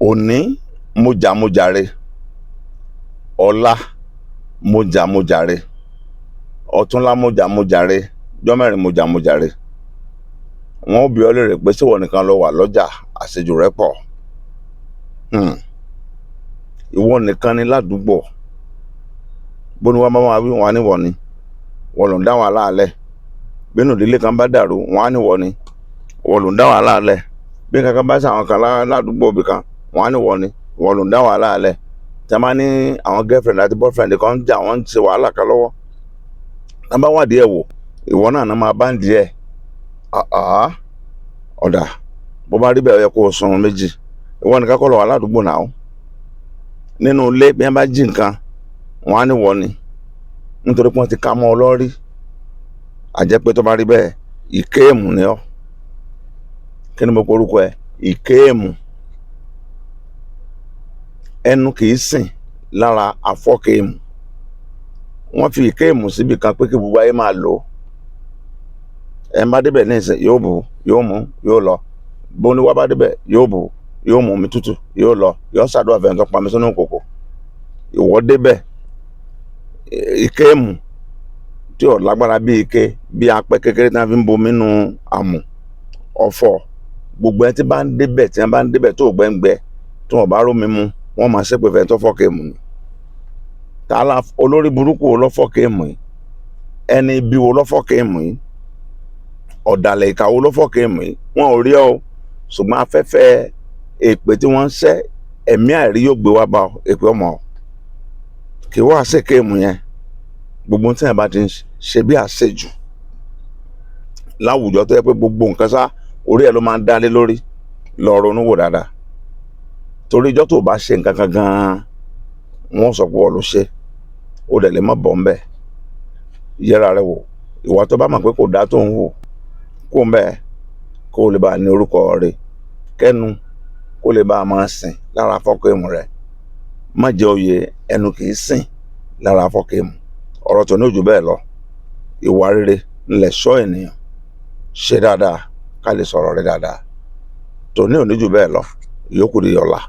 òní mojàmojàre, ọ̀la mojàmojàre, ọ̀túnla mojàmojàre, jọ́mẹ́rin mojàmojàre. Wọ́n ó bi ọ́ léèrè pé ṣéwọ nìkan ló wà lọ́jà, àṣejù rẹ̀ pọ̀. Ìwọ nìkan ni ládùúgbò. Bó ni wọ́n bá máa wí, wọ́n á níwọ ni. Wọ́n ló ń dá wàhálà alẹ́. Bínú ìdílé kan bá dàrú, wọ́n á níwọ ni. Wọ́n ló ń dá wàhálà alẹ́. Bí nǹkan bá ṣàwọn kan ládùúgbò ibì kan, wọ́n á níwọ ni. Wọ́n ló ń dá wàhálà alẹ́. Tí a máa ní àwọn girlfriend àti boyfriend kan ń jà, wọ́n ń ṣe wàhálà kan lọ́wọ́. Tí wọ́n bá wádìí ẹ̀ wò, ìwọ náà máa bá ń di ẹ̀. Ọ̀dà bó bá rí bẹ́ẹ̀ ó yẹ kó o sun méjì. Ìwọ nìkan kọ́ ló wà ládùúgbò náà. Nínú ilé bí wọ́n bá jí nǹkan, wọ́n á níwọ ni. Nítorí pé wọ́n ti ká mọ́ ọ lọ́rí. Àjẹ́ pé tó bá rí bẹ́ẹ̀, ìkéèmù ni ọ́. Kí ni mo porúkọ ẹ? Ìkéèmù. Ẹnu kì í sìn lára afọ́kéèmù. Wọ́n fi ìkéèmù síbi kan pé kí gbogbo ayé máa lò ó. Ẹ má débẹ̀ ní ìsìn, yóò bù, yóò mú, yóò lọ. Bó ní wá bá débẹ̀, yóò bù, yóò mú omi tútù, yóò lọ, yóò ṣàdúrà fẹ́ni tó pa mí sínú ìkòkò. Ìwọ débẹ̀, ìkéèmù tí ò lágbára bí ike, bí apẹ kékeré tí wọ́n fi ń bomi nínú àmù ọ̀fọ̀. Gbogbo ẹni tí bá ń débẹ̀, tí wọ́n bá ń débẹ̀ tó gbẹ́ngbẹ́, tí wọ́n bá rómi mu, wọ́n máa ṣépè fẹ́ni tó fọ́kéèmù ni. Tààlà olórí burúkú wo ló fọ́kéèmù yìí? Ẹni ibi wo ló fọ́kéèmù yìí? Ọ̀dàlẹ̀ ìkà wo ló fọ́kéèmù yìí? Wọn ò rí ọ, ṣùgbọ́n afẹ́fẹ́ èpè tí wọ́n ń ṣẹ́, ẹ̀mí àìrí yóò gbé wá bá ọ, èpè ọmọ ọ. Kì í wá ṣèkéèmù yẹn. Gbogbo tí ẹ̀ bá ti ń ṣe bí àṣejù láwùjọ tó yẹ pé gbogbo nǹkan sá orí ẹ̀ ló máa ń dálé lórí, lọ ronú wò dáadáa. Torí ìjọ́ tó bá ṣe nǹkan kan gan-an, wọ́n sọ pé wọ́n ló ṣe. Ó dẹ̀ lè má bọ̀ ńbẹ̀. Yẹra rẹ wò. Ìwà tó bá mọ̀ pé kò dá tó ń wò, kó ńbẹ̀ kó lè bá ní orúkọ rẹ̀. Kẹ́nu kó lè bá máa sìn lára fọ́kéèmù rẹ̀. Má jẹ́ oyè ẹnu kì í sìn lára fọ́kéèmù. Ọ̀rọ̀ tó ní ojú bẹ́ẹ̀ lọ. Ìwà rere ńlẹ̀ ṣọ́ ènìyàn. Ṣe dáadáa ká lè sọ̀rọ̀ rẹ dáadáa. Tòní ò ní jù bẹ́ẹ̀ lọ. Ìyókù di ọ̀la.